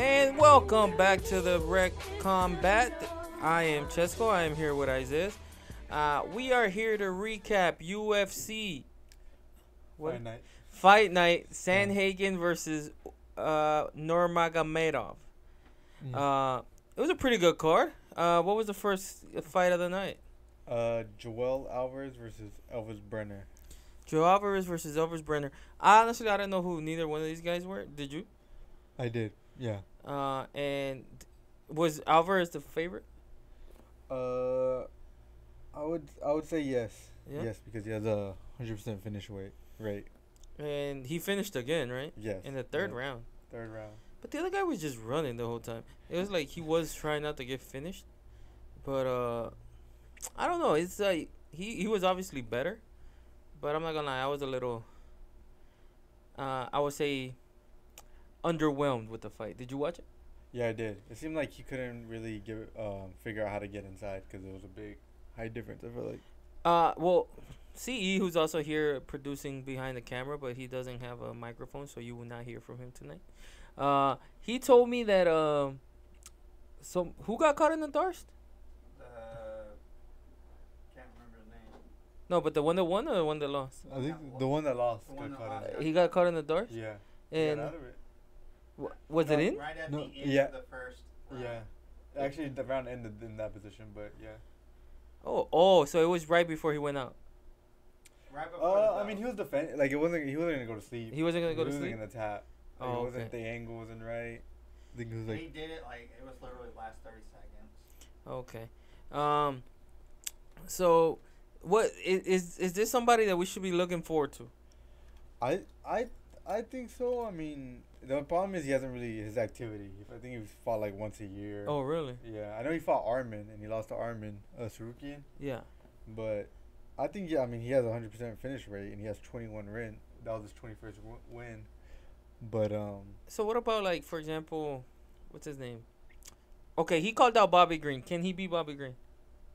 And welcome back to the Rec Combat. I am Chesco. I am here with Isaiah. We are here to recap UFC Fight Night. Sandhagen versus Nurmagomedov. It was a pretty good card. What was the first fight of the night? Joel Alvarez versus Elvis Brenner. Joel Alvarez versus Elvis Brenner. I didn't know who neither one of these guys were. Did you? I did. Yeah. And was Alvarez the favorite? I would say yes. Yeah? Yes, because he has a 100% finish rate. And he finished again, right? Yes. In the third round. Third round. But the other guy was just running the whole time. It was like he was trying not to get finished. But I don't know. It's like he was obviously better. But I'm not gonna lie, I was a little I would say underwhelmed with the fight. Did you watch it? Yeah, I did. It seemed like he couldn't really figure out how to get inside because it was a big height difference. I feel like. Well, CE, who's also here producing behind the camera, but he doesn't have a microphone, so you will not hear from him tonight. He told me that so who got caught in the Darst? Can't remember the name. No, but the one that won or the one that lost? I think the one that lost got caught in it. He got caught in the Darst? Yeah. And got out of it. Was it in? Right at No, the end yeah. of the first round. Yeah. Actually, the round ended in that position, but yeah. Oh, so it was right before he went out. Right before the I mean, he was defending. Like, he wasn't gonna go to sleep. He wasn't gonna go to He sleep. wasn't gonna tap. Like, Oh, it wasn't. okay. The angle wasn't right. I think it was He like. did it like it was literally last 30 seconds. Okay. So what is this somebody that we should be looking forward to? I think so. I mean, the problem is he hasn't really his activity. I think he's fought like once a year. Oh, really? Yeah, I know he fought Armin and he lost to Armin Sarukian. Yeah. But I think I mean he has a 100% finish rate and he has 21 win. That was his 21st win. But So what about, like, for example, what's his name? Okay, he called out Bobby Green. Can he beat Bobby Green?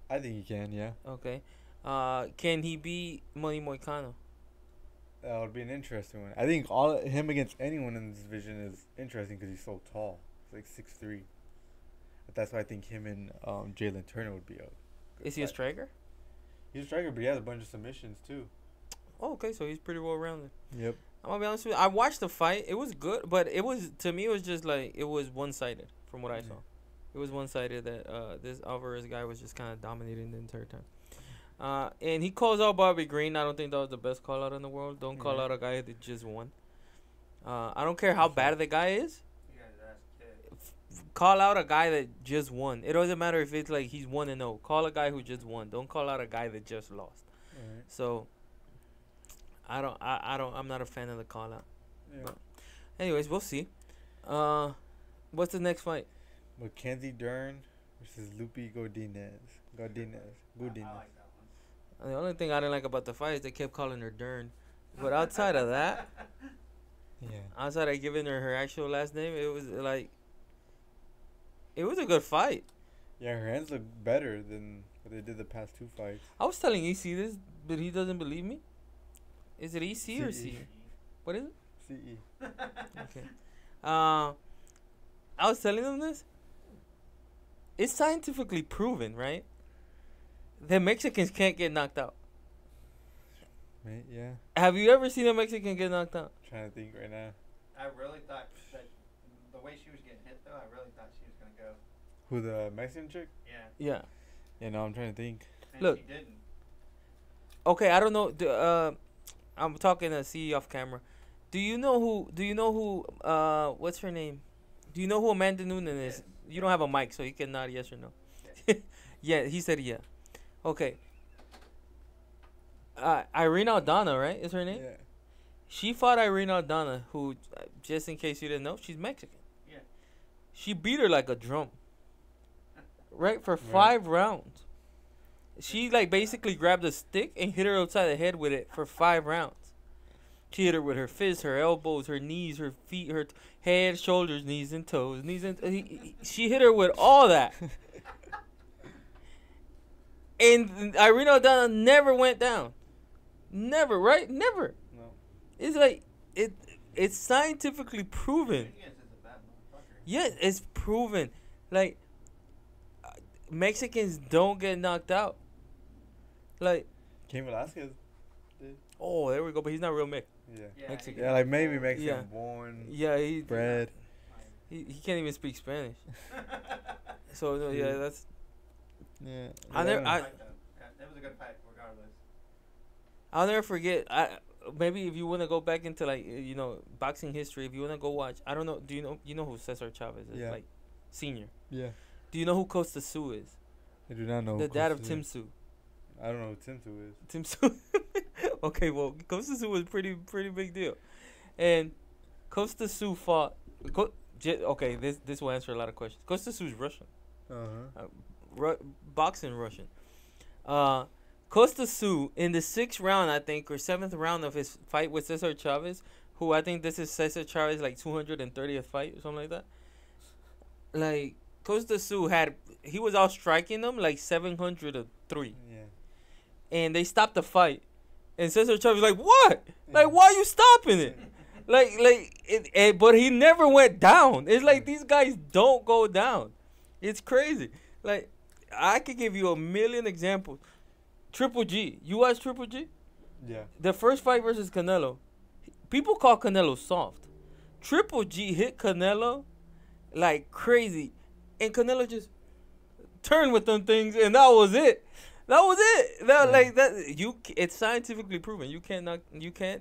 I think he can. Yeah. Okay. Can he beat Money Moicano? That would be an interesting one. I think him against anyone in this division is interesting because he's so tall. He's like 6'3". But that's why I think him and Jalen Turner would be out. Is he a striker? He's a striker, but he has a bunch of submissions too. Oh, okay, so he's pretty well rounded. Yep. I'm gonna be honest with you. I watched the fight. It was good, but it was, to me, it was just like it was one sided from what I saw. It was one sided that this Alvarez guy was just kind of dominating the entire time. And he calls out Bobby Green. I don't think that was the best call out in the world. Don't call out a guy that just won. I don't care how bad the guy is. You guys asked kid. Call out a guy that just won. It doesn't matter if it's like he's 1-0. Call a guy who just won. Don't call out a guy that just lost. Alright. So I'm not a fan of the call out. Yeah. But anyways, we'll see. What's the next fight? Mackenzie Dern versus Lupi Godinez. I like that one. The only thing I didn't like about the fight is they kept calling her Dern. But outside of that, Yeah. outside of giving her actual last name, it was like, it was a good fight. Yeah, her hands look better than what they did the past two fights. I was telling EC this, but he doesn't believe me. Is it EC or CE. C? What is it? CE. Okay. I was telling them this. It's scientifically proven, right? That Mexicans can't get knocked out. Right, yeah. Have you ever seen a Mexican get knocked out? Trying to think right now. I really thought that the way she was getting hit, though, I really thought she was going to go. Who, the Mexican chick? Yeah. Yeah. Yeah, no, I'm trying to think. And Look. she didn't. Okay, I don't know. I'm talking to CE off camera. Do you know who? What's her name? Do you know who Amanda Nunes is? Yes. You don't have a mic, so you can nod yes or no. Yeah, he said yeah. Okay. Irene Aldana, right? Is her name? Yeah. She fought Irene Aldana, who, just in case you didn't know, she's Mexican. Yeah. She beat her like a drum. Right? For 5 rounds. She, like, basically grabbed a stick and hit her upside the head with it for 5 rounds. She hit her with her fists, her elbows, her knees, her feet, her head, shoulders, knees, and toes. She hit her with all that. And Irene Aldana never went down. Never, right? Never. No. It's like, it's scientifically proven. Nunez is a bad motherfucker. Yeah, it's proven. Like, Mexicans don't get knocked out. Like, Cain Velasquez. oh, there we go. But he's not real Mick. Yeah. Mexican. Yeah, like maybe Mexican Yeah. born. Yeah, he Bred. he can't even speak Spanish. So no, yeah, that's. Yeah. I never. I like that. That was a good fight, regardless. I'll never forget. Maybe if you want to go back into like boxing history, if you want to go watch, I don't know. Do you know who Cesar Chavez is? Yeah. Like, senior. Yeah. Do you know who Costa Sue is? I do not know. The who dad of Costa Tim is. Sue. I don't know who Tim Sue is. Tim Sue. Okay, well, Costa Sue was pretty big deal, and Costa Sue fought. Okay, this will answer a lot of questions. Costa Sue's Russian. Boxing Russian. Costa Sue in the 6th round, I think, or 7th round of his fight with Cesar Chavez, who I think this is Cesar Chavez like 230th fight or something like that. Like, Costa Sue he was out striking them like 703. Yeah. And they stopped the fight. And Cesar Chavez like, what? Like, why are you stopping it? But he never went down. It's like these guys don't go down. It's crazy. Like, I could give you a million examples. Triple G. You watch Triple G? Yeah. The first fight versus Canelo. People call Canelo soft. Triple G hit Canelo like crazy. And Canelo just turned with them things, and that was it. That was it. It's scientifically proven. You can't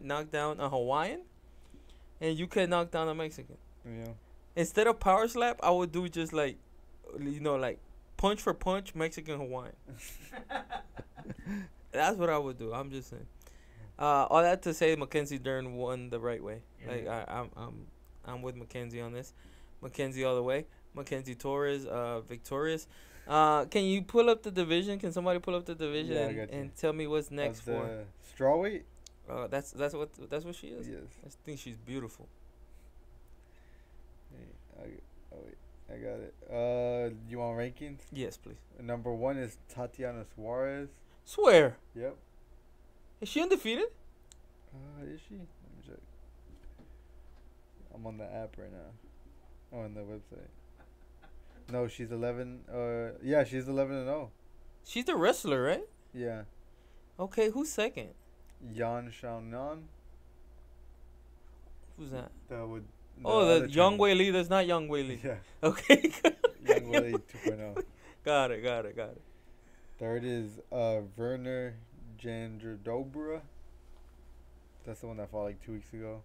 knock down a Hawaiian, and you can't knock down a Mexican. Yeah. Instead of power slap, I would do just like punch for punch, Mexican Hawaiian. That's what I would do. I'm just saying. All that to say, Mackenzie Dern won the right way. Like I'm with Mackenzie on this. Mackenzie all the way. Mackenzie Torres, victorious. Can you pull up the division? Can somebody pull up the division and tell me what's next for strawweight? That's what she is. Yes. I think she's beautiful. I got it. You want rankings? Yes, please. Number 1 is Tatiana Suarez. Swear. Yep. Is she undefeated? Is she? Let me check. I'm on the app right now. On the website. No, she's 11. Yeah, she's 11-0. She's the wrestler, right? Yeah. Okay, who's second? Yan Xiaonan. Who's that? The Young Wei Li. That's not Young Wei Li. Yeah. Okay. Young Wei Li 2.0. Got it. Third is Werner Jandrodobra. That's the one that fought like 2 weeks ago.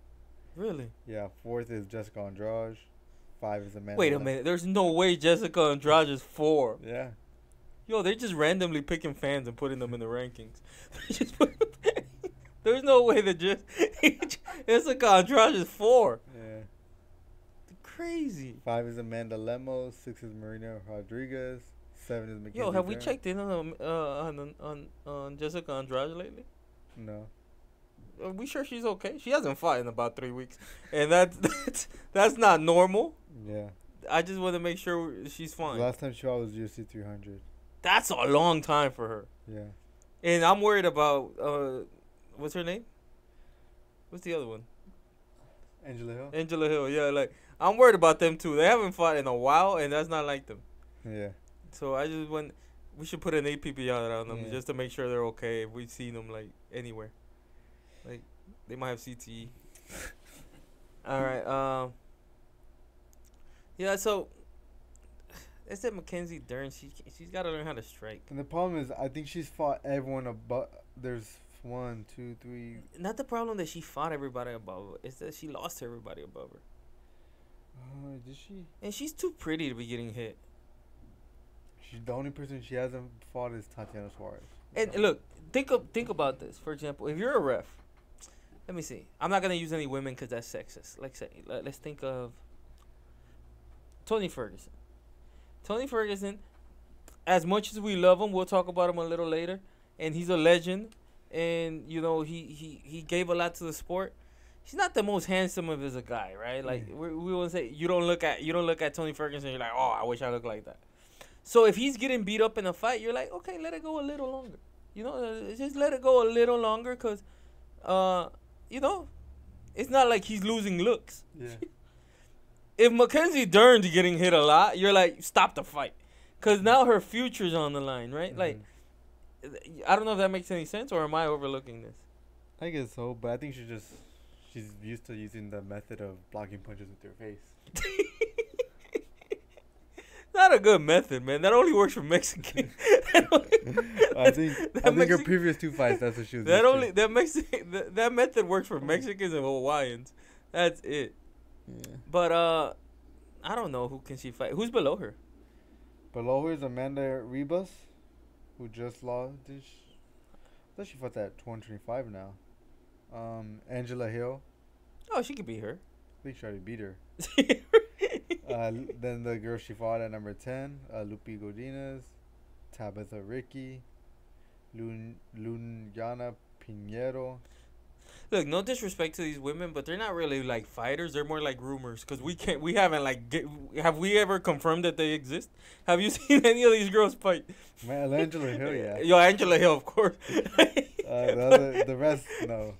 Really? Yeah. 4th is Jessica Andrade. 5 is Amanda. Wait a minute. There's no way Jessica Andrade is 4. Yeah. Yo, they're just randomly picking fans and putting them in the rankings. There's no way that Jessica Andrade is 4. Yeah. Crazy. 5 is Amanda Lemos. 6 is Marina Rodriguez. 7 is Mackenzie Yo, have we Dern. checked in on Jessica Andrade lately? No. Are we sure she's okay? She hasn't fought in about 3 weeks, and that's not normal. Yeah. I just want to make sure she's fine. Last time she fought was UFC 300. That's a long time for her. Yeah. And I'm worried about what's her name? What's the other one? Angela Hill. Angela Hill. Yeah, like I'm worried about them too. They haven't fought in a while, and that's not like them. Yeah. So I just want we should put an APB out on them Yeah. just to make sure they're okay if we've seen them like anywhere. Like they might have CTE. All right. Yeah. So it's that Mackenzie Dern. She's got to learn how to strike. And the problem is, I think she's fought everyone above. There's 1, 2, 3. Not the problem that she fought everybody above her. It's that she lost to everybody above her. Did she? And she's too pretty to be getting hit. She's the only person she hasn't fought is Tatiana Suarez. And look, think about this. For example, if you're a ref, let me see. I'm not gonna use any women because that's sexist. Let's think of Tony Ferguson. Tony Ferguson, as much as we love him, we'll talk about him a little later, and he's a legend, and he gave a lot to the sport. He's not the most handsome of as a guy, right? Like we won't say you don't look at Tony Ferguson. You're like, oh, I wish I looked like that. So if he's getting beat up in a fight, you're like, okay, let it go a little longer. Just let it go a little longer, cause, it's not like he's losing looks. Yeah. if Mackenzie Dern's getting hit a lot, you're like, stop the fight. Because now her future's on the line, right? Mm-hmm. Like, I don't know if that makes any sense, or am I overlooking this? I guess so, but I think she's used to using the method of blocking punches with her face. Not a good method, man. That only works for Mexicans. I think her previous 2 fights, that's what she was. That method works for Mexicans and Hawaiians. That's it. Yeah. But I don't know who can she fight. Who's below her? Below her is Amanda Ribas, who just lost. I thought she fought at 125 now. Angela Hill. Oh, she could beat her. I think she already beat her. Then the girl she fought at number 10, Lupi Godinez, Tabitha Ricky, Lunyana Pinheiro. Look, no disrespect to these women, but they're not really like fighters. They're more like rumors because we haven't have we ever confirmed that they exist? Have you seen any of these girls fight? Man, Angela Hill, yeah. Yo, Angela Hill, of course. The rest, no.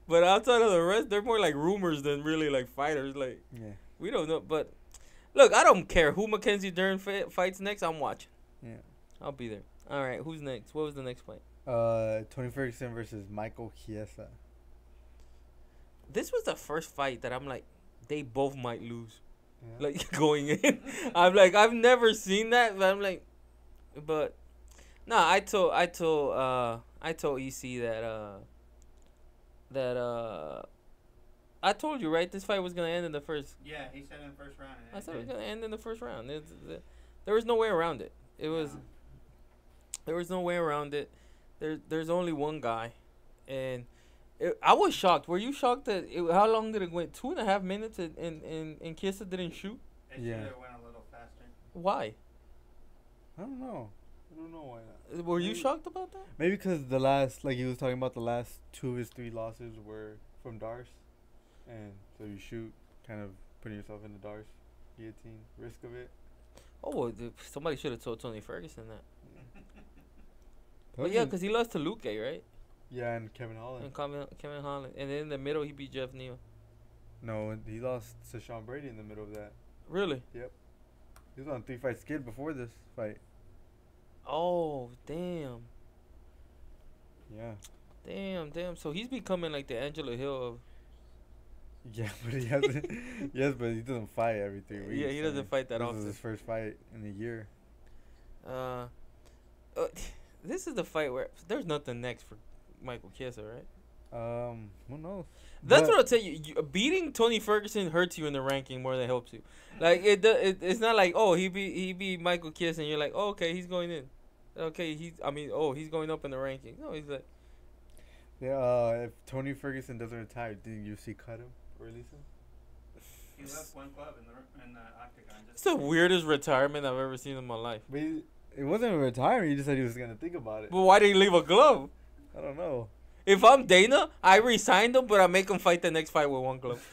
But outside of the rest, they're more like rumors than really like fighters. Like, Yeah. we don't know. But look, I don't care who Mackenzie Dern fights next. I'm watching. Yeah. I'll be there. All right, who's next? What was the next fight? Tony Ferguson versus Michael Chiesa. This was the first fight that I'm like, they both might lose. Yeah. Like, going in. I'm like, I've never seen that, but I'm like, but no, I told EC that I told you, right? This fight was gonna end in the first. Yeah, he said in the first round. I said it was gonna end in the first round. There was no way around it. There was no way around it. There's only one guy, and I was shocked. Were you shocked that how long did it went? 2.5 minutes and Chiesa didn't shoot? It Yeah. should have went a little faster. Why? I don't know why not. Were you shocked about that? Maybe because the last, like he was talking about, the last 2 of his 3 losses were from Dars, and so you shoot, kind of putting yourself in the Dars guillotine risk of it. Oh, well, somebody should have told Tony Ferguson that. But yeah, because he lost to Luke, right? Yeah, and Kevin Holland. And Kevin Holland. And then in the middle, he beat Jeff Neal. No, he lost to Sean Brady in the middle of that. Really? Yep. He was on 3-fight skid before this fight. Oh, damn. Yeah. Damn. So he's becoming like the Angela Hill of... Yeah, but he hasn't. Yes, but he doesn't fight every 3 weeks. Yeah, he doesn't fight that this often. This is his first fight in a year. This is the fight where there's nothing next for Michael Chiesa, right? Who knows? That's what I'll tell you. Beating Tony Ferguson hurts you in the ranking more than helps you. Like it's not like, oh, he beat Michael Chiesa and you're like, oh, okay, he's going in. Okay, he's going up in the ranking. No, he's like, yeah. If Tony Ferguson doesn't retire, do you see cut him or release him? He left one club in the octagon. It's the weirdest retirement I've ever seen in my life. But it wasn't a retirement. He just said he was gonna think about it. But why did he leave a glove? I don't know. If I'm Dana, I resign him, but I make him fight the next fight with one glove.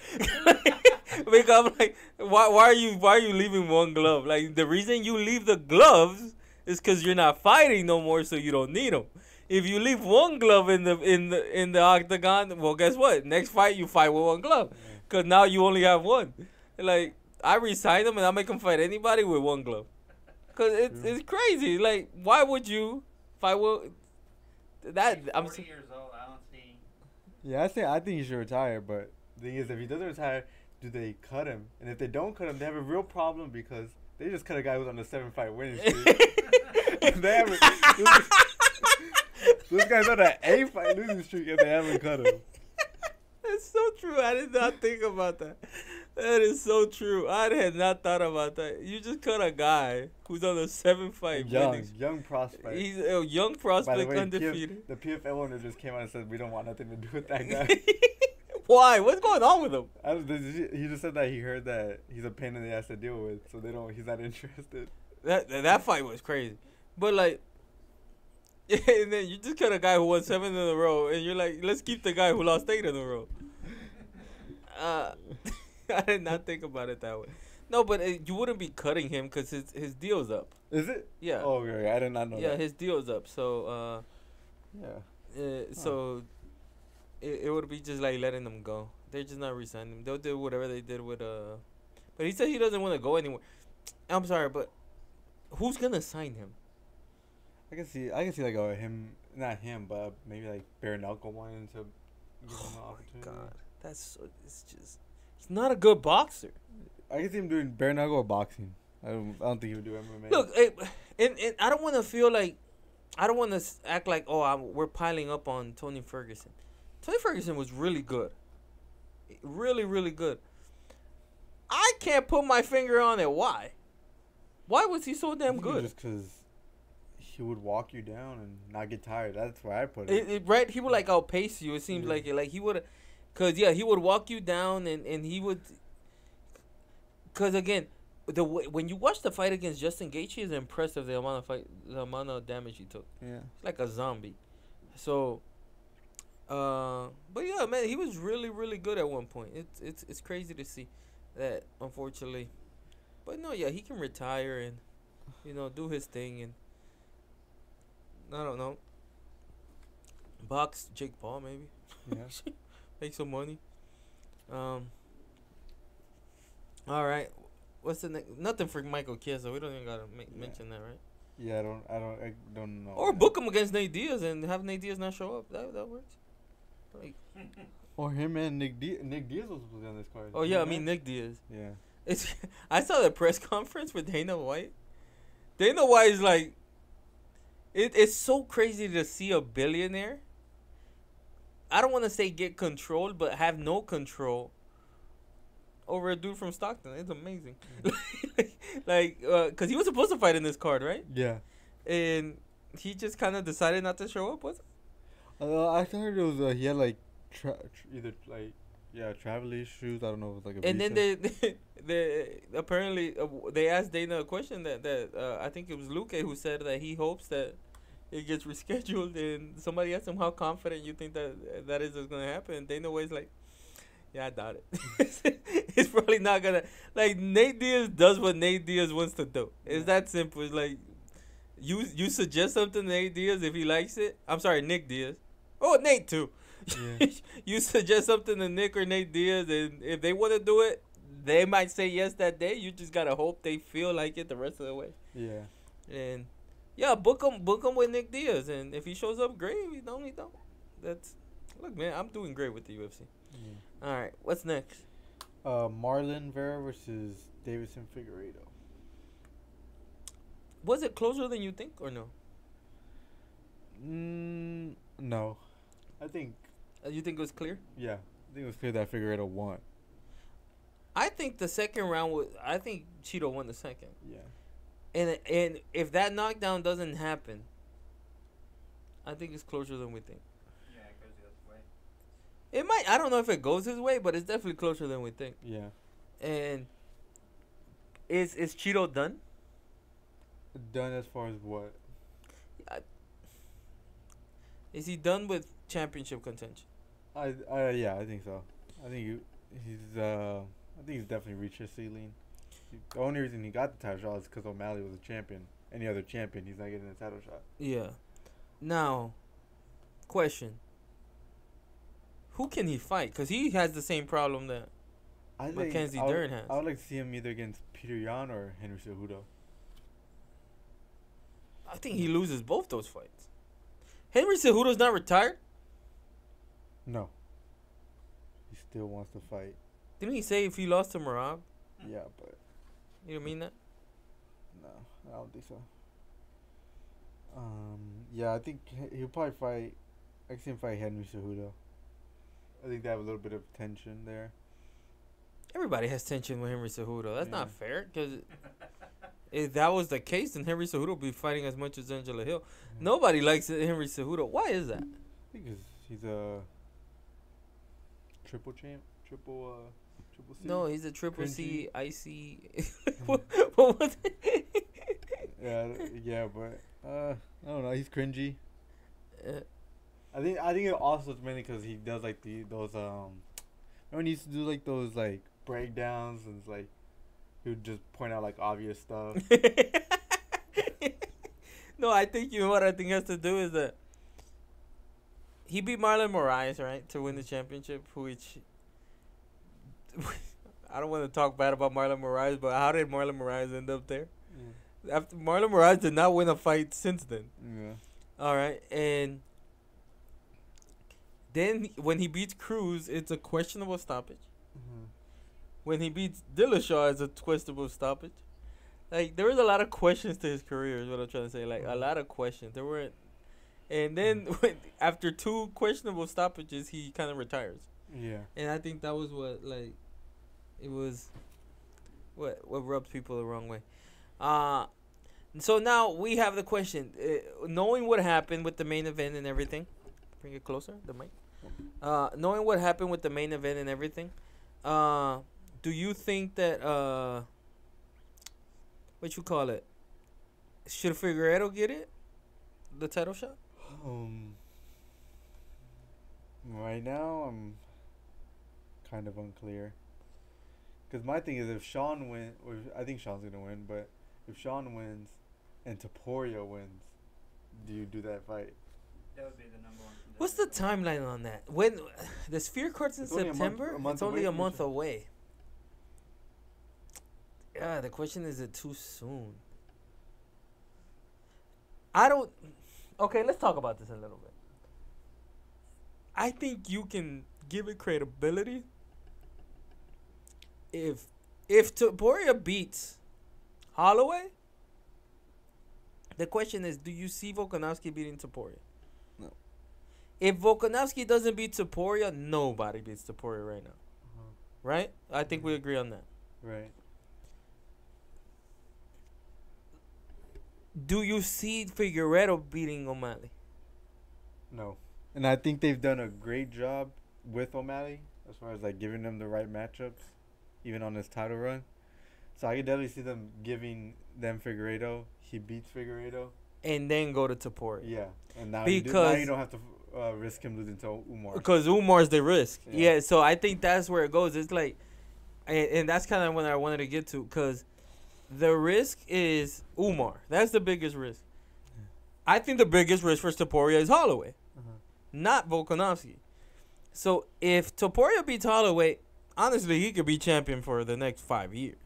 Because I'm like, why are you leaving one glove? Like, the reason you leave the gloves is because you're not fighting no more, so you don't need them. If you leave one glove in the octagon, well, guess what? Next fight you fight with one glove, because now you only have one. Like, I resign him and I make him fight anybody with one glove, because it's crazy. Like, why would you fight with that? I'm 40 years old. I don't see. Yeah, I think he should retire. But the thing is, if he doesn't retire, do they cut him? And if they don't cut him, they have a real problem because they just cut a guy who's on a 7-fight winning streak. This guy's on an 8-fight losing streak and they haven't cut him. That's so true. I did not think about that. That is so true. I had not thought about that. You just cut a guy who's on a 7-fight winning. Young prospect. He's a young prospect, By the way, undefeated. the PFL owner just came out and said we don't want nothing to do with that guy. Why? What's going on with him? He just said that he heard that he's a pain in the ass to deal with, so he's not interested. That fight was crazy, but like, and then you just cut a guy who won 7 in a row, and you're like, let's keep the guy who lost 8 in a row. I did not think about it that way. No, but you wouldn't be cutting him because his deal's up. Is it? Yeah. Oh, okay. I did not know that. Yeah, his deal's up. So, so it would be just like letting them go. They're just not resigning him. They'll do whatever they did with But he said he doesn't want to go anywhere. I'm sorry, but who's gonna sign him? I can see like him, not him, but maybe like bare knuckle wanting to give him an opportunity. God, it's just he's not a good boxer. I can see him doing bare knuckle or boxing. I don't think he would do MMA. Look, and I don't want to feel like I don't want to act like we're piling up on Tony Ferguson. Tony Ferguson was really good, really really good. I can't put my finger on it. Why? Why was he so damn good? Just because he would walk you down and not get tired. That's where I put it. Right? He would like outpace you. It seems like he would, cause he would walk you down and he would. Cause again, when you watch the fight against Justin Gaethje, it's impressive the amount of damage he took. Yeah, it's like a zombie. So, but yeah, man, he was really really good at one point. It's crazy to see that, unfortunately. But no, yeah, he can retire and do his thing and I don't know. Box Jake Paul maybe. Yeah. Make some money. All right. What's the next? Nothing for Michael Chiesa. We don't even gotta mention that, right? Yeah, I don't know. Or book him against Nate Diaz and have Nate Diaz not show up. That works. Like. Or him and Nick Diaz. Nick Diaz was supposed to be on this card. Oh yeah, I mean Nick Diaz. Yeah. I saw the press conference with Dana White. Dana White is like, it's so crazy to see a billionaire. I don't want to say get control, but have no control over a dude from Stockton. It's amazing. Cause he was supposed to fight in this card, right? Yeah. And he just kind of decided not to show up, was it? I heard it was he had like travel issues. I don't know if it was like a. And visa. then they apparently they asked Dana a question that I think it was Luque who said that he hopes that it gets rescheduled, and somebody asked him how confident you think that is going to happen. And Dana White's like, yeah, I doubt it. It's probably not gonna. Like, Nate Diaz does what Nate Diaz wants to do. It's that simple. It's like you suggest something to Nate Diaz if he likes it. I'm sorry, Nick Diaz. Oh, Nate too. Yeah. You suggest something to Nick or Nate Diaz, and if they want to do it, they might say yes that day. You just gotta hope they feel like it the rest of the way. Yeah. And yeah, book him with Nick Diaz, and if he shows up, great. If he don't, he don't. Look, man, I'm doing great with the UFC. Yeah. All right, what's next? Marlon Vera versus Davidson Figueiredo. Was it closer than you think, or no? No. I think. You think it was clear? Yeah, I think it was clear that Figueiredo won. I think the second round was. I think Cheeto won the second. Yeah. And if that knockdown doesn't happen, I think it's closer than we think. Yeah, it goes the other way. It might. I don't know if it goes his way, but it's definitely closer than we think. Yeah. And is Cheeto done? Done as far as what? Is he done with championship contention? Yeah, I think so. I think he's definitely reached his ceiling. The only reason he got the title shot is because O'Malley was a champion. Any other champion, he's not getting a title shot. Yeah. Now, question: who can he fight? Because he has the same problem that Mackenzie Dern has. I would like to see him either against Peter Yan or Henry Cejudo. I think he loses both those fights. Henry Cejudo's not retired? No. He still wants to fight. Didn't he say if he lost to Merab? Yeah, but... You don't mean that? No, I don't think so. Yeah, I think he'll probably fight... I can see him fight Henry Cejudo. I think they have a little bit of tension there. Everybody has tension with Henry Cejudo. That's not fair, because... If that was the case, then Henry Cejudo would be fighting as much as Angela Hill. Mm-hmm. Nobody likes Henry Cejudo. Why is that? I think he's a triple champ, triple C. No, he's a triple Cringy. C, IC. What was it? yeah, but I don't know. He's cringy. I think it also is mainly because he does like those remember when he used to do like those like breakdowns and it's like. He would just point out like obvious stuff. No, I think what I think has to do is that he beat Marlon Moraes, right, to win the championship. Which I don't want to talk bad about Marlon Moraes, but how did Marlon Moraes end up there? Yeah. After Marlon Moraes did not win a fight since then. Yeah. All right, and then when he beats Cruz, it's a questionable stoppage. Mhm. When he beats Dillashaw, it's a questionable stoppage. Like, there was a lot of questions to his career, is what I'm trying to say. Like, a lot of questions. There weren't. And then after 2 questionable stoppages, he kind of retires. Yeah. And I think that was what, like, it was what rubs people the wrong way. So now we have the question. Knowing what happened with the main event and everything. Bring it closer, the mic. Knowing what happened with the main event and everything, do you think that, what you call it, should Figueiredo get it? The title shot? Right now, I'm kind of unclear. Because my thing is, if Sean wins, or I think Sean's going to win, but if Sean wins and Topuria wins, do you do that fight? That would be the number one. What's the timeline on that? When the Sphere Court's in It's only a month- September? a month It's only away a from month each other. away. Yeah, the question is, it too soon? I don't. Okay, let's talk about this a little bit. I think you can give it credibility if Topuria beats Holloway. The question is, do you see Volkanovski beating Topuria? No. If Volkanovski doesn't beat Topuria, nobody beats Topuria right now. Uh-huh. Right? I think we agree on that. Right. Do you see Figueiredo beating O'Malley? No. And I think they've done a great job with O'Malley as far as like giving them the right matchups, even on his title run. So I could definitely see them giving them Figueiredo. He beats Figueiredo. And then go to Topuria. Yeah. And now, Because- you don't have to risk him losing to Umar. Because Umar's the risk. Yeah. Yeah, so I think that's where it goes. It's like, and that's kind of what I wanted to get to, because the risk is Umar. That's the biggest risk. I think the biggest risk for Topuria is Holloway, Uh-huh. not Volkanovski. So if Topuria beats Holloway, honestly, he could be champion for the next 5 years.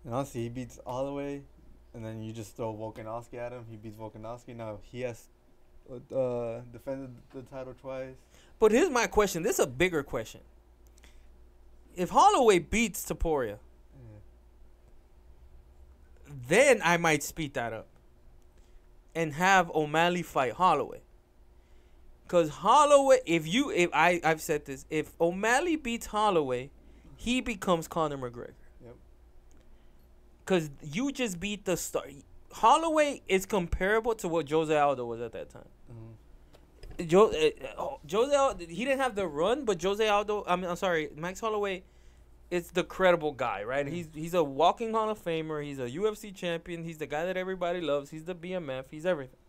And honestly, he beats Holloway, and then you just throw Volkanovski at him. He beats Volkanovski. Now he has defended the title twice. But here's my question. This is a bigger question. If Holloway beats Topuria, Yeah. then I might speed that up and have O'Malley fight Holloway. Because Holloway, I've said this, if O'Malley beats Holloway, he becomes Conor McGregor. Yep. Because you just beat the star. Holloway is comparable to what Jose Aldo was at that time. Jose Aldo, he didn't have the run, but Jose Aldo, I'm sorry, Max Holloway is the credible guy, right? He's a walking Hall of Famer. He's a UFC champion. He's the guy that everybody loves. He's the BMF. He's everything.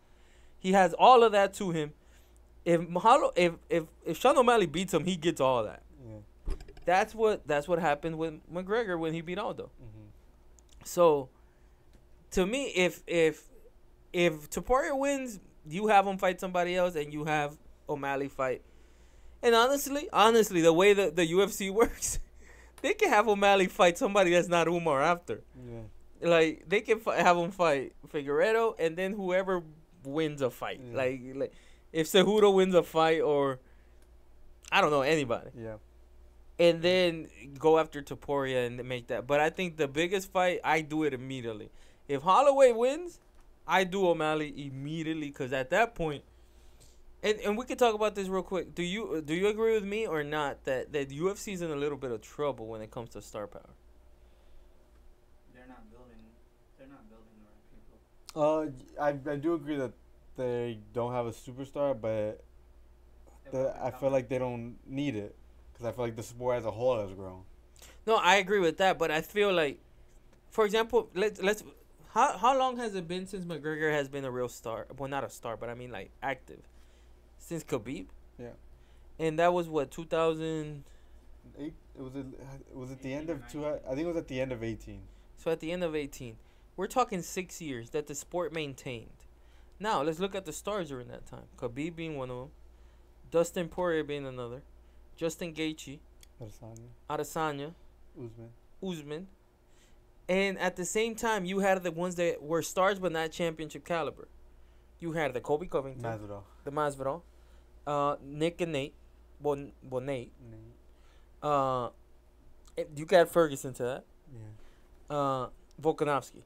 He has all of that to him. If Sean O'Malley beats him, he gets all that. Yeah. That's what happened with McGregor when he beat Aldo. Mm-hmm. So, to me, if Topuria wins, you have him fight somebody else, and you have O'Malley fight. And honestly, the way that the UFC works, they can have O'Malley fight somebody that's not Umar after. Yeah. Like, they can have him fight Figueiredo, and then whoever wins a fight. Yeah. Like if Cejudo wins a fight, or I don't know, anybody. Yeah. And then go after Topuria and make that. But I think the biggest fight, I do it immediately. If Holloway wins, I do O'Malley immediately, because at that point, and we could talk about this real quick. Do you agree with me or not that UFC's in a little bit of trouble when it comes to star power? They're not building the right people. I do agree that they don't have a superstar, but They will I become feel it. like they don't need it, because I feel like the sport as a whole has grown. No, I agree with that, but I feel like, for example, let's how long has it been since McGregor has been a real star? Well, not a star, but I mean like active. Since Khabib? Yeah. And that was what, 2000? It was at the end of I think it was at the end of 18. So at the end of 18. We're talking 6 years that the sport maintained. Now, let's look at the stars during that time. Khabib being one of them. Dustin Poirier being another. Justin Gaethje. Adesanya, Usman. and at the same time you had the ones that were stars but not championship caliber. You had the Kobe Covington, the Masvidal, Nick and Nate, Nate. You got Ferguson to that. Yeah. Volkanovski.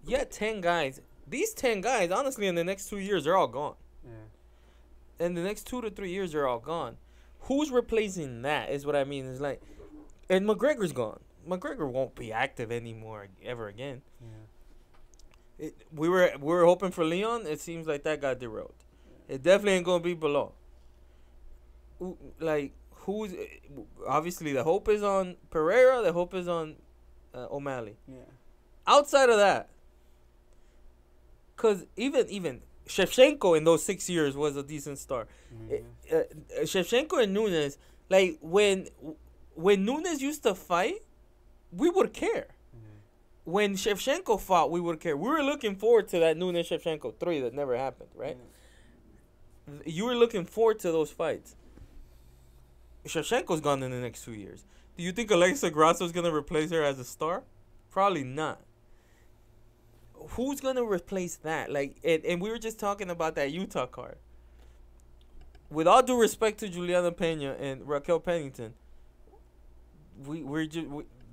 You had 10 guys. These 10 guys, honestly, in the next 2 years, they're all gone. Yeah. In the next 2 to 3 years, they're all gone. Who's replacing that is what I mean. It's like, and McGregor's gone. McGregor won't be active anymore ever again. Yeah. We were hoping for Leon. It seems like that got derailed. It definitely ain't gonna be below. Like, who's obviously the hope is on Pereira. The hope is on O'Malley. Yeah. Outside of that, cause even Shevchenko in those 6 years was a decent star. Yeah. Shevchenko and Nunes, like when Nunes used to fight, we would care. When Shevchenko fought, we would care. We were looking forward to that Nunes Shevchenko 3 that never happened, right? Yeah. You were looking forward to those fights. Shevchenko's gone in the next 2 years. Do you think Alexa Grasso's gonna replace her as a star? Probably not. Who's gonna replace that? Like, and we were just talking about that Utah card. With all due respect to Juliana Pena and Raquel Pennington,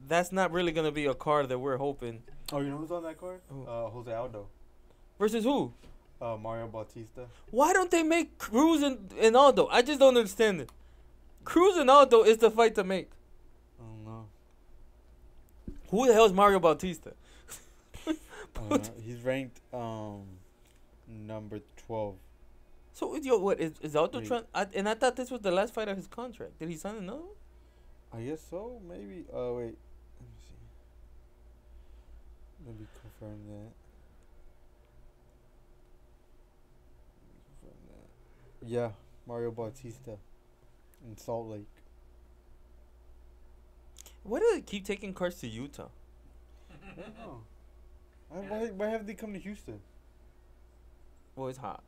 that's not really gonna be a card that we're hoping. Oh, you know who's on that card? Who? Jose Aldo. Versus who? Mario Bautista. Why don't they make Cruz and Aldo? I just don't understand it. Cruz and Aldo is the fight to make. I don't know. Who the hell is Mario Bautista? He's ranked number 12. So what is Aldo trying? And I thought this was the last fight of his contract. Did he sign another one? I guess so. Maybe. Oh wait. Let me see. Let me confirm that. Yeah, Mario Bautista in Salt Lake. Why do they keep taking cars to Utah? I don't know. Why have they come to Houston? Well, it's hot.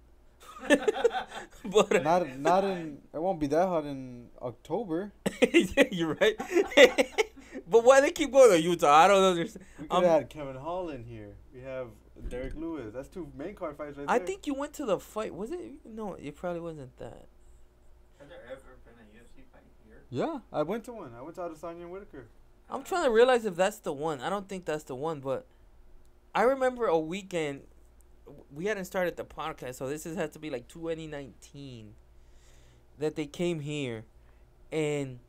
But Not in. It won't be that hot in October. yeah, you're right. But why they keep going to Utah? I don't understand. We could have had Kevin Holland here. We have Derek Lewis. That's 2 main card fights right there. I think you went to the fight. Was it? No, it probably wasn't that. Has there ever been a UFC fight here? Yeah, I went to one. I went to Adesanya and Whitaker. I'm trying to realize if that's the one. I don't think that's the one, but I remember a weekend. We hadn't started the podcast, so this has to be like 2019 that they came here, and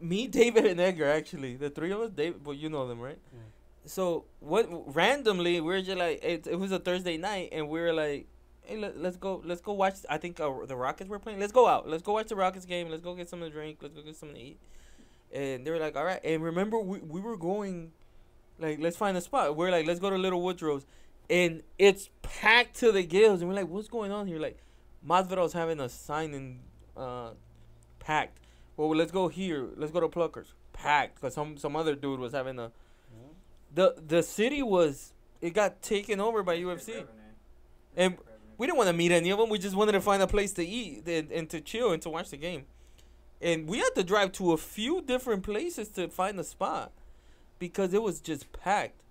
me, David, and Edgar, actually, the 3 of us, David, well, you know them, right? Yeah. So randomly we were just like, it was a Thursday night, and we were like, hey, let's go watch. I think the Rockets were playing. Let's go out. Let's go watch the Rockets game. Let's go get something to drink. Let's go get something to eat. And they were like, all right. And remember, we were going. Like, let's find a spot. We're like, let's go to Little Woodrow's. And it's packed to the gills. And we're like, what's going on here? Like, Masvidal's having a signing packed. Well, let's go here. Let's go to Pluckers. Packed. Because some other dude was having a... Yeah. The city was... It got taken over by UFC. And we didn't want to meet any of them. We just wanted to find a place to eat and to chill and to watch the game. And we had to drive to a few different places to find a spot. Because it was just packed.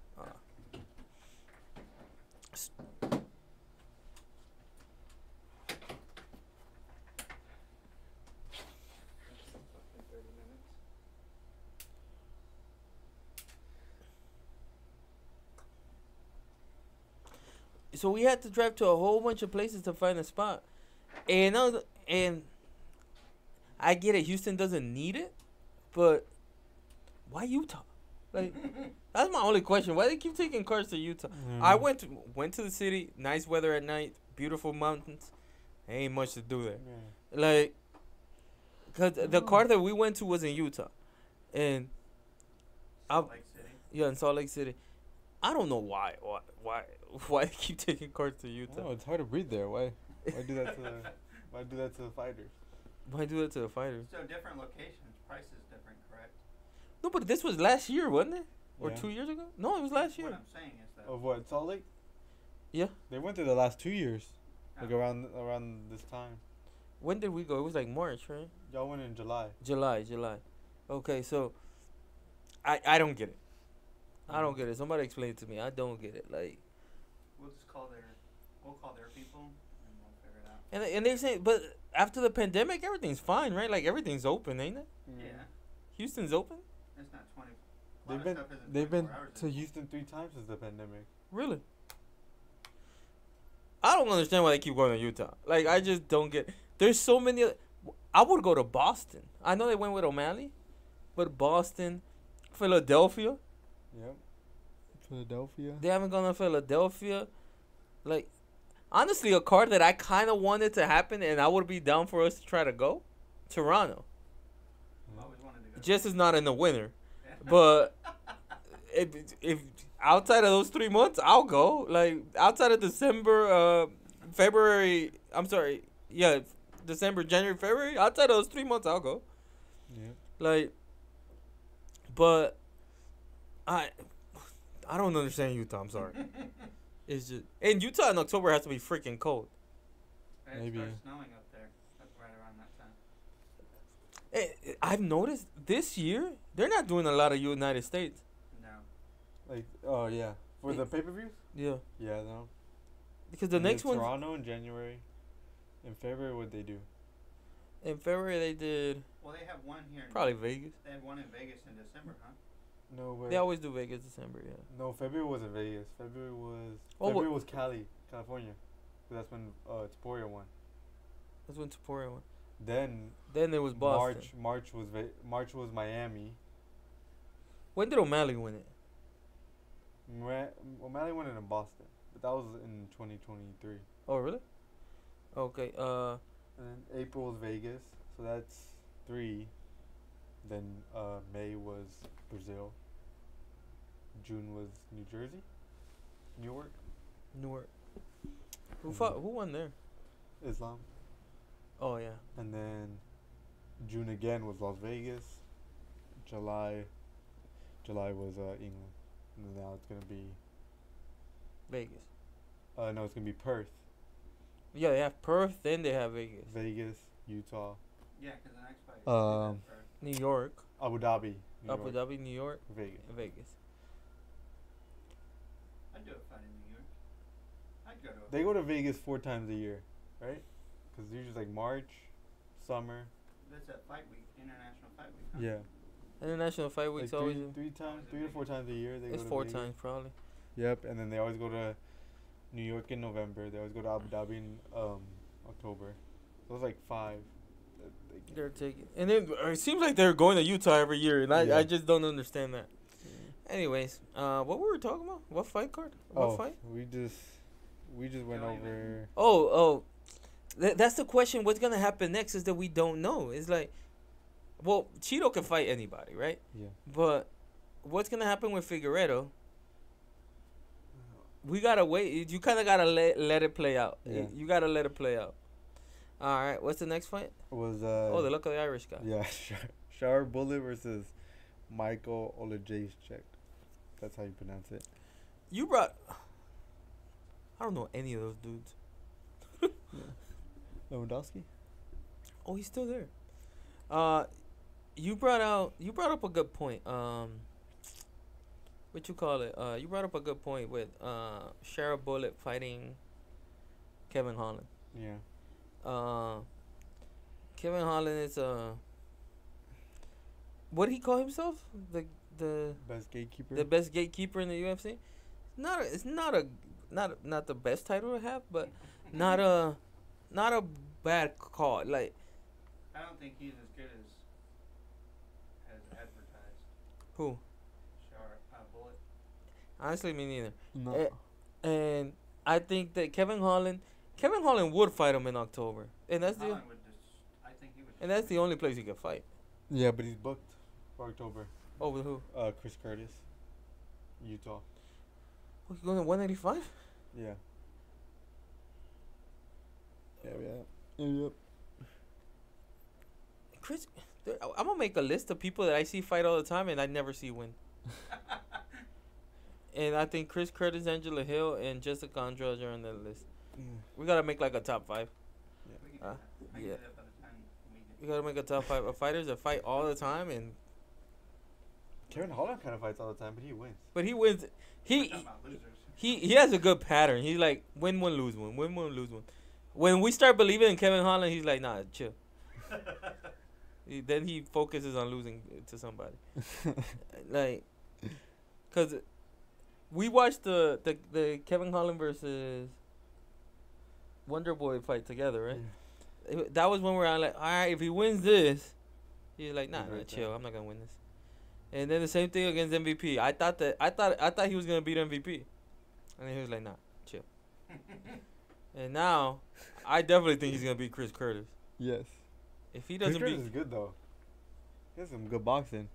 So we had to drive to a whole bunch of places to find a spot. And I get it, Houston doesn't need it, but why Utah? Like, that's my only question. Why they keep taking cars to Utah? I went to the city. Nice weather at night. Beautiful mountains. Ain't much to do there. Yeah. Like, cause the car that we went to was in Utah, and Salt Lake City. Yeah, in Salt Lake City. I don't know why they keep taking cars to Utah. Oh, it's hard to breathe there. Why do that to the Why do that to the fighters? Why do that to the fighters? So different locations, price is different, correct? No, but this was last year, wasn't it? Or Yeah. 2 years ago? No, it was last year. What I'm saying is that Of what, Salt Lake? Yeah. They went there the last 2 years, like Oh. around this time. When did we go? It was like March, right? Y'all went in July. July. Okay, so I don't get it. I don't get it. Somebody explain it to me. I don't get it. Like, We'll just call their people and we'll figure it out. and they're saying, but after the pandemic, everything's fine, right? Like everything's open, ain't it? Yeah. Houston's open. It's not 20. They've been to Houston 3 times since the pandemic. Really? I don't understand why they keep going to Utah. Like, I just don't get. There's so many. I would go to Boston. I know they went with O'Malley, but Boston, Philadelphia. Yep. Philadelphia. They haven't gone to Philadelphia. Like, honestly, a card that I kind of wanted to happen, and I would be down for us to try to go. Toronto. I always wanted to go. Just is not in the winter, but if outside of those 3 months, I'll go. Like, outside of December, February. I'm sorry. Yeah, December, January, February. Outside of those 3 months, I'll go. Yeah. Like, but I don't understand Utah. I'm sorry. It's just, and Utah in October has to be freaking cold. It Maybe. starts snowing up there. That's right around that time. I've noticed this year they're not doing a lot of United States. No. Like, oh yeah, for the pay-per-views. Yeah, Yeah, no. because the next one Toronto in January. In February, what they do? in February they did Well, they have one here. probably Vegas. They had one in Vegas in December, huh? No, but They always do Vegas December. Yeah. no. February wasn't Vegas. February was Oh, February was Cali, California. 'Cause that's when Taporia won. That's when Taporia won. Then Then it was Boston. March was Miami. When did O'Malley win it? O'Malley won it in Boston, but that was in 2023. Oh really? Okay. And then April was Vegas, so that's 3. Then May was Brazil. June was New Jersey, Newark, Newark. Who Mhm. fought? Who won there? Islam, Oh yeah. and then June again was Las Vegas. July was England, and now it's gonna be Vegas. no, it's gonna be Perth, Yeah, they have Perth. Then they have Vegas. Vegas, Utah, Yeah, because the next fight. New York. Abu Dhabi, New Abu York, Dhabi, New York, Vegas. and Vegas. I'd do a fight in New York. I'd go to a They go to Vegas 4 times a year, right? Because usually like March, summer. That's that fight week, international fight week. Huh? Yeah. International Fight Week's Like always. 3 to 4 times a year. They It's go to 4 Vegas. times probably. Yep, and then they always go to New York in November. They always go to Abu Dhabi in October. Those like 5. that they get. They're taking, and then it seems like they're going to Utah every year, and Yeah. I just don't understand that. Anyways, what were we talking about? What fight card? What fight? We just went Don't even- over. Oh, that's the question. What's gonna happen next is that we don't know. It's like, well, Cheeto can fight anybody, right? Yeah. But what's gonna happen with Figueredo? We gotta wait. You kind of gotta let it play out. Yeah. You gotta let it play out. All right. What's the next fight? Was Oh, the luck of the Irish guy. yeah, Shara Bullet versus Michal Oleksiejczuk. That's how you pronounce it. You brought. I don't know any of those dudes. Lewandowski. Oh, he's still there. You brought up a good point. What you call it? You brought up a good point with Shara Bullet fighting Kevin Holland. Yeah. Kevin Holland is what did he call himself? The Best gatekeeper. the best gatekeeper in the UFC. It's not the best title to have, but not a bad call. Like, I don't think he's as good as advertised. who? Bullet. Honestly, me neither. No. And I think that Kevin Holland would fight him in October, and that's Holland would just, I think he would. and that's the only place he could fight. Yeah, but he's booked for October. Over who? Chris Curtis, Utah. Oh, he's going to 185. Yeah. Yep. Chris, I'm gonna make a list of people that I see fight all the time and I never see win. And I think Chris Curtis, Angela Hill, and Jessica Andrade are on that list. Yeah. We gotta make like a top 5. We can do Uh, that. I can yeah. do that by the time we get. You gotta make a top 5 of fighters that fight all the time, and Kevin Holland kind of fights all the time, but he wins. but he wins. We're He talking about losers. he has a good pattern. He's like win one, lose one, win one, lose one. When we start believing in Kevin Holland, he's like, nah, chill. Then he focuses on losing to somebody. Like, cause we watched the Kevin Holland versus Wonder Boy fight together, right? That was when we were like, all right, if he wins this, he's like, nah, He's right chill, there. I'm not gonna win this. And then the same thing against MVP. I thought he was gonna beat MVP, and then he was like, nah, chill. And now, I definitely think he's gonna beat Chris Curtis. Yes. If he Chris doesn't Curtis beat, is good though. He has some good boxing.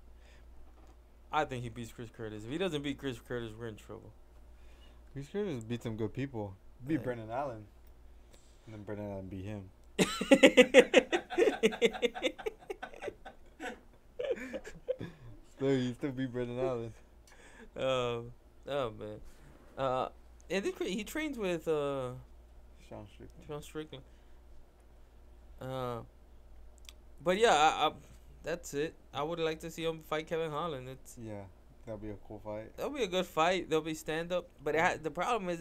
I think he beats Chris Curtis. If he doesn't beat Chris Curtis, we're in trouble. Chris Curtis beat some good people. Beat Yeah. Brendan Allen. And then Brendan Allen beat him. He still beat Brendan Allen. Oh man. And he trains with Sean Strickland. Sean Strickland. But yeah, I that's it. I would like to see him fight Kevin Holland. Yeah, that'll be a cool fight. That'll be a good fight. There'll be stand up. But the problem is,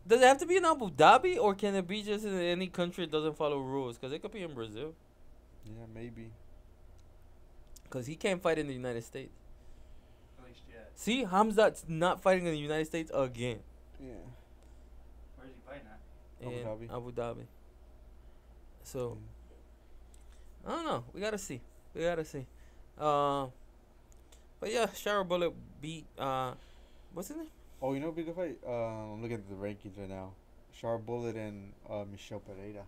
does it have to be in Abu Dhabi, or can it be just in any country that doesn't follow rules? Because it could be in Brazil. Yeah, maybe. Because he can't fight in the United States. At least yet. See, Hamzat's not fighting in the United States again. Yeah. Where's he fighting at? Abu In Dhabi. Abu Dhabi. So, I don't know. We gotta see. But yeah, Shara Bullet beat what's his name? Oh, you know, big fight. I'm looking at the rankings right now. Sharp Bullet and Michel Pereira.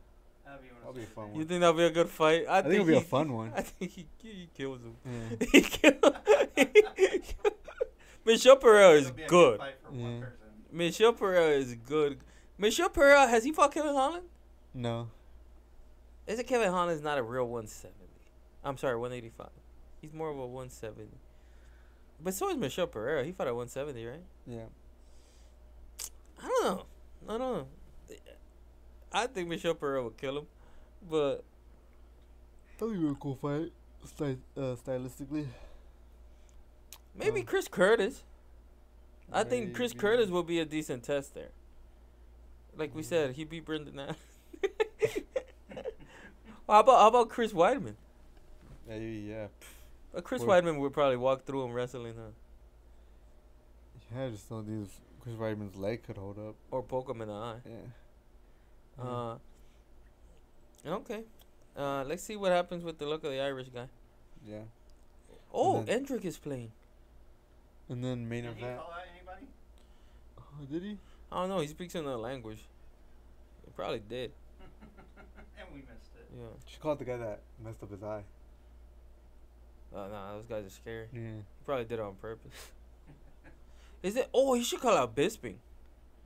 That'll be a fun one. You think that'll be a good fight? I think it'll be a fun one. I think he kills him. Yeah. He kills. Michel Pereira is It'll be a good. fight for Yeah. one person. Michel Pereira is good. Michel Pereira, has he fought Kevin Holland? No. Is it Kevin Holland's not a real 170? I'm sorry, 185. He's more of a 170. But so is Michel Pereira. He fought at 170, right? Yeah. I don't know. I think Michel Pereira would kill him, but That'll be a cool fight. Stylistically. maybe Chris Curtis. I think Chris Maybe. Curtis will be a decent test there. Like we said, he beat Brendan Allen. How about Chris Weidman? Yeah. Chris Or- Weidman would probably walk through him wrestling, huh? Yeah, just know these Chris Weidman's leg could hold up. Or poke him in the eye. Yeah. Okay. Let's see what happens with the luck of the Irish guy. Yeah. Oh, And then- Endrick is playing. And then main Did he event. call out anybody? Oh, did he? I don't know. He speaks another language. He probably did. And we missed it. Yeah. She called the guy that messed up his eye. Nah, those guys are scary. Yeah. He probably did it on purpose. Is it? Oh, you should call out Bisping.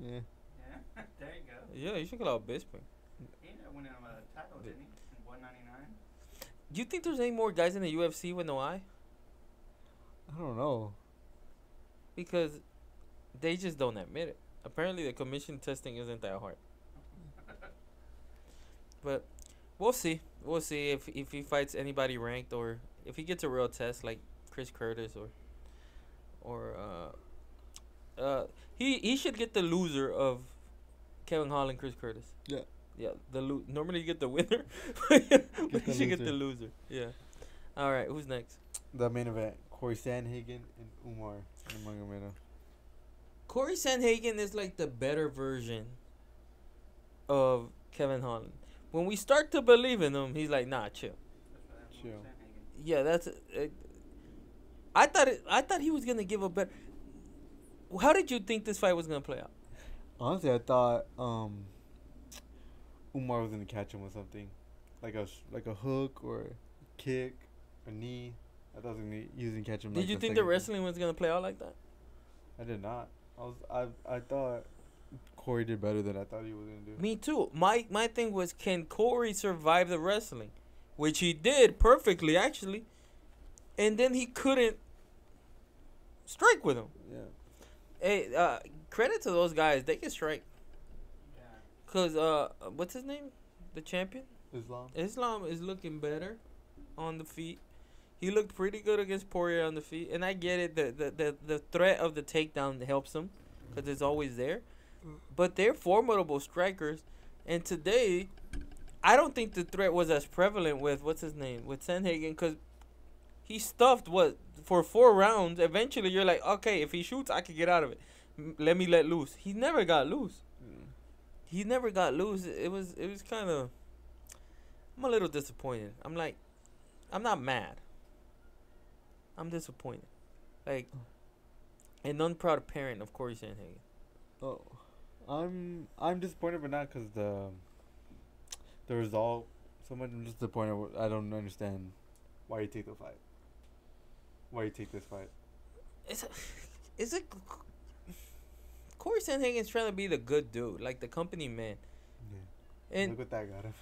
Yeah. Yeah, there you go. Yeah, you should call out Bisping. He ended up winning him a title, didn't he? In 199. Do you think there's any more guys in the UFC with no eye? I don't know. Because they just don't admit it. Apparently, the commission testing isn't that hard. But we'll see. We'll see if he fights anybody ranked, or if he gets a real test like Chris Curtis, or he should get the loser of Kevin Holland, Chris Curtis. Yeah. Yeah, normally you get the winner, but the you should get the loser. loser. Yeah. All right, who's next? The main event: Cory Sandhagen and Umar Nurmagomedov. Cory Sandhagen is like the better version of Kevin Holland. When we start to believe in him, he's like, nah, chill. Chill. Yeah, that's. I thought he was gonna give a better. How did you think this fight was gonna play out? Honestly, I thought Umar was gonna catch him with something, like a hook or a kick, a knee. I thought he was gonna use and catch him. Did like you the think the second time. wrestling was gonna play out like that? I did not. I thought Corey did better than I thought he was gonna do. Me too. My thing was, can Cory survive the wrestling, which he did perfectly actually, and then he couldn't strike with him. Yeah. Hey, credit to those guys. They can strike. Yeah. Cause what's his name? the champion. Islam. Islam is looking better on the feet. He looked pretty good against Poirier on the feet, and I get it. The threat of the takedown helps him because it's always there. But they're formidable strikers, and today, I don't think the threat was as prevalent with what's his name with Sandhagen because he stuffed for 4 rounds. Eventually, you're like, okay, if he shoots, I can get out of it. Let me let loose. He never got loose. He never got loose. It was kind of. I'm a little disappointed. I'm not mad. I'm disappointed. Like, an unproud parent of Cory Sandhagen. Oh, I'm disappointed, but not because the result. So much. I'm just disappointed. I don't understand why you take the fight. Why you take this fight? Is it? Cory Sandhagen's trying to be the good dude, like the company man. Yeah. And look what that got him.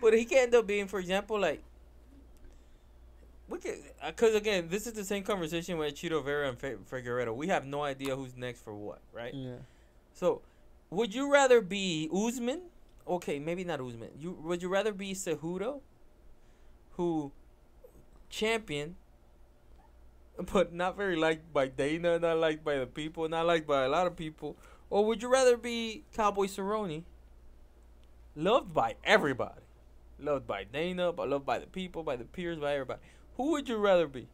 but he can end up being, for example, like. Because again, this is the same conversation with Chito Vera and Figueiredo. We have no idea who's next for what, right? Yeah. So, would you rather be Usman? Okay, maybe not Usman. Would you rather be Cejudo, who champion, but not very liked by Dana, not liked by the people, not liked by a lot of people, or would you rather be Cowboy Cerrone, loved by everybody, loved by Dana, but loved by the people, by the peers, by everybody? Who would you rather be?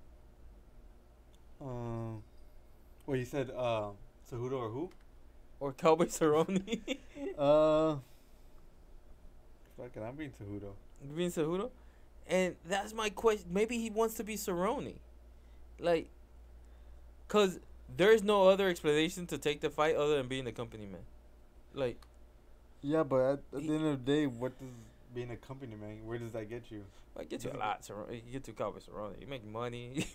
Well, you said Cejudo or who? Or Cowboy Cerrone? Fucking, I'm being Cejudo. You being Cejudo? And that's my question. Maybe he wants to be Cerrone. Like, because there's no other explanation to take the fight other than being the company man. Like. Yeah, but at the end of the day, what does being a company man, where does that get you? Well, it gets you a lot. You get to Cowboy Cerrone. You make money.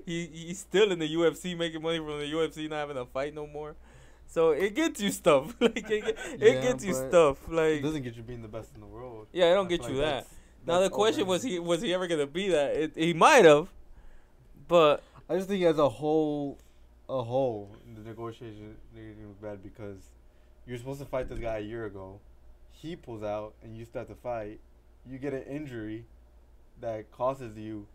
He's still in the UFC, making money from the UFC, not having a fight no more. So it gets you stuff. Like it gets you stuff. Like it doesn't get you being the best in the world. Yeah, it don't get you that. Now the question was he ever gonna be that? He might have, but I just think as a whole, the negotiation was bad because you're supposed to fight this guy a year ago. He pulls out and you start to fight. You get an injury that causes you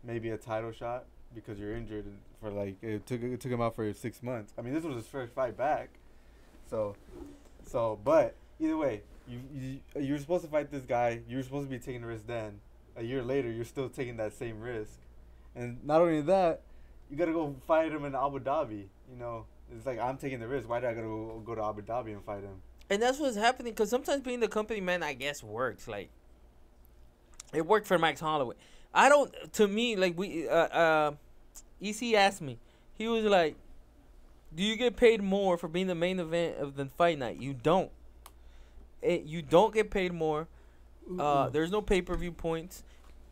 maybe a title shot because you're injured for like it took him out for 6 months. I mean, this was his first fight back. So but either way, you're supposed to fight this guy. You're supposed to be taking the risk then. A year later, you're still taking that same risk. And not only that, you got to go fight him in Abu Dhabi. You know, it's like, I'm taking the risk. Why do I got to go to Abu Dhabi and fight him? And that's what's happening because sometimes being the company man, I guess, works. Like, it worked for Max Holloway. I don't, to me, like, EC asked me, he was like, do you get paid more for being the main event of the fight night? You don't. You don't get paid more. There's no pay-per-view points.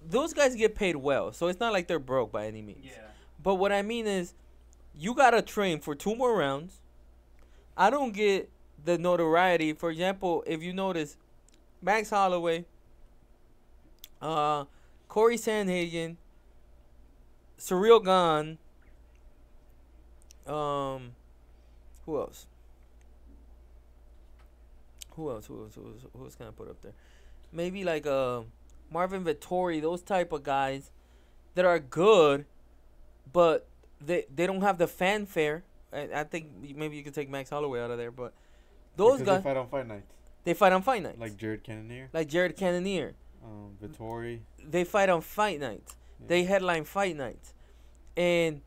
Those guys get paid well, so it's not like they're broke by any means. Yeah. But what I mean is, you got to train for 2 more rounds. I don't get the notoriety. For example, if you notice, Max Holloway, Cory Sandhagen, Surreal Gone, who else? Who else can I put up there? Maybe like Marvin Vettori, those type of guys that are good, but they don't have the fanfare. I think maybe you could take Max Holloway out of there, but those guys, they fight on fight nights. They fight on fight nights. Like Jared Cannonier. Vettori. They fight on fight nights. Yeah. They headline fight nights, and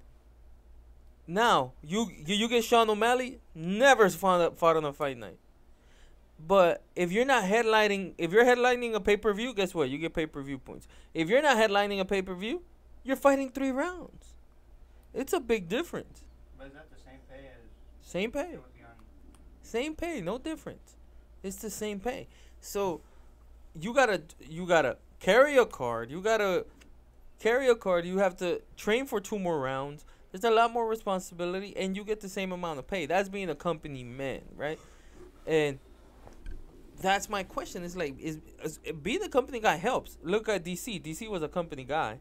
now you get Sean O'Malley, never fought on a fight night. But if you're not headlining, if you're headlining a pay-per-view, guess what? You get pay-per-view points. If you're not headlining a pay-per-view, you're fighting 3 rounds. It's a big difference. But is that the same pay as? Same pay. Same pay, no difference. It's the same pay. So you gotta carry a card. You have to train for 2 more rounds. There's a lot more responsibility, and you get the same amount of pay. That's being a company man, right? And that's my question. It's like, is being a company guy helps. Look at DC. DC was a company guy.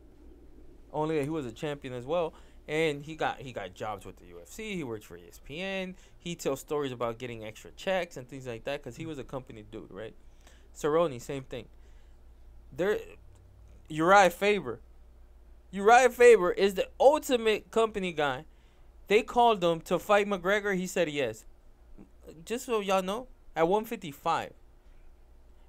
Only he was a champion as well. And he got jobs with the UFC. He worked for ESPN. He tells stories about getting extra checks and things like that because he was a company dude, right? Cerrone, same thing. There, Uriah Faber. Uriah Faber is the ultimate company guy. They called him to fight McGregor. He said yes. Just so y'all know, at 155.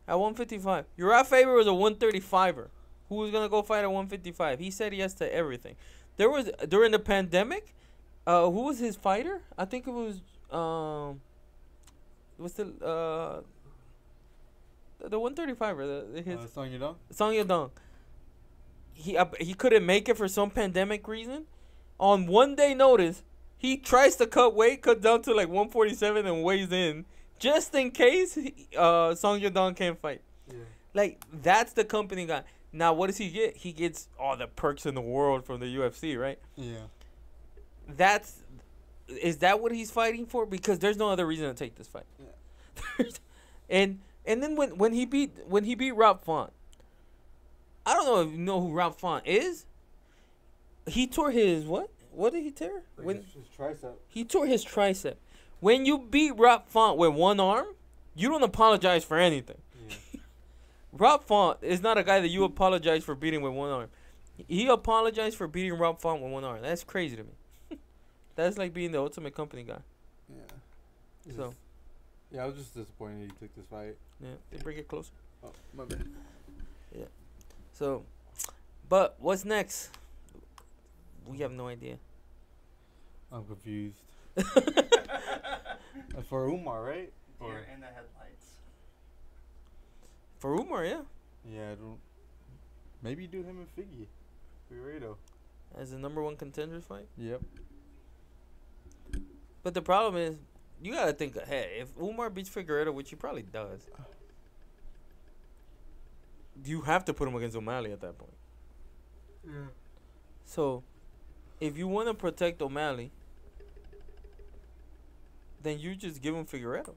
At 155. Uriah Faber was a 135er who was going to go fight at 155. He said yes to everything. There was, during the pandemic, who was his fighter? I think it was, what's the 135er? Song Yadong? Song Yadong. He couldn't make it for some pandemic reason. On 1 day notice, he tries to cut weight, cut down to like 147 and weighs in, just in case Song Yadong can't fight. Yeah. Like, that's the company guy. Now, what does he get? He gets all the perks in the world from the UFC, right? Yeah. Is that what he's fighting for? Because there's no other reason to take this fight. Yeah. and then when he beat Rob Font, I don't know if you know who Rob Font is. He tore his what? What did he tear? Like his tricep. He tore his tricep. When you beat Rob Font with one arm, you don't apologize for anything. Yeah. Rob Font is not a guy that you apologize for beating with one arm. He apologized for beating Rob Font with one arm. That's crazy to me. That's like being the ultimate company guy. Yeah. So. Yeah, I was just disappointed he took this fight. Yeah, they bring it closer. Oh, my bad. Yeah. So, but what's next? We have no idea. I'm confused. For Umar, right? Deer in the headlights. For Umar, yeah. Yeah, I don't. Maybe do him and Figgy. Figueiredo. As the #1 contenders fight. Yep. But the problem is, you gotta think ahead. If Umar beats Figueiredo, which he probably does, you have to put him against O'Malley at that point. Yeah. So, if you want to protect O'Malley, then you just give him Figueiredo.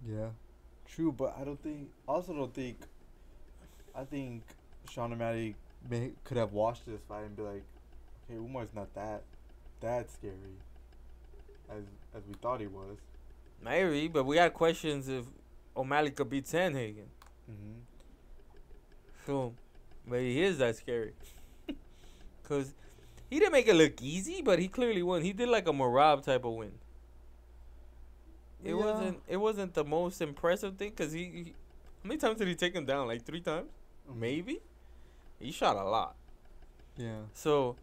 Yeah. True, but I don't think. I think Sean O'Malley could have watched this fight and be like, "Okay, Umar's not that scary as we thought he was." Maybe, but we got questions if O'Malley could beat Sandhagen. Mm-hmm. So, maybe he is that scary. Because he didn't make it look easy, but he clearly won. He did like a Marab type of win. It wasn't the most impressive thing, because he how many times did he take him down? Like 3 times? Maybe? He shot a lot. Yeah. So,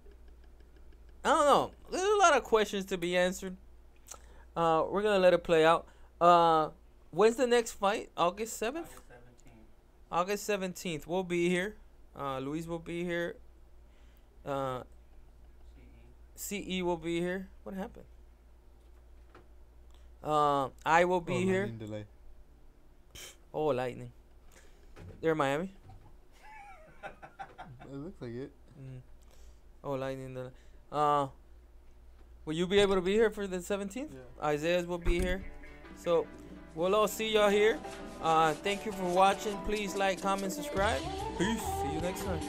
I don't know. There's a lot of questions to be answered. We're going to let it play out. When's the next fight? August 7th? August 17th. We'll be here. Luis will be here. CE will be here. What happened? I will be here. Delay. Oh, lightning. They're in Miami. It looks like it. Oh, lightning delay. Will you be able to be here for the 17th? Yeah. Isaiah's will be here. So, we'll all see y'all here. Thank you for watching. Please like, comment, subscribe. Peace. See you next time.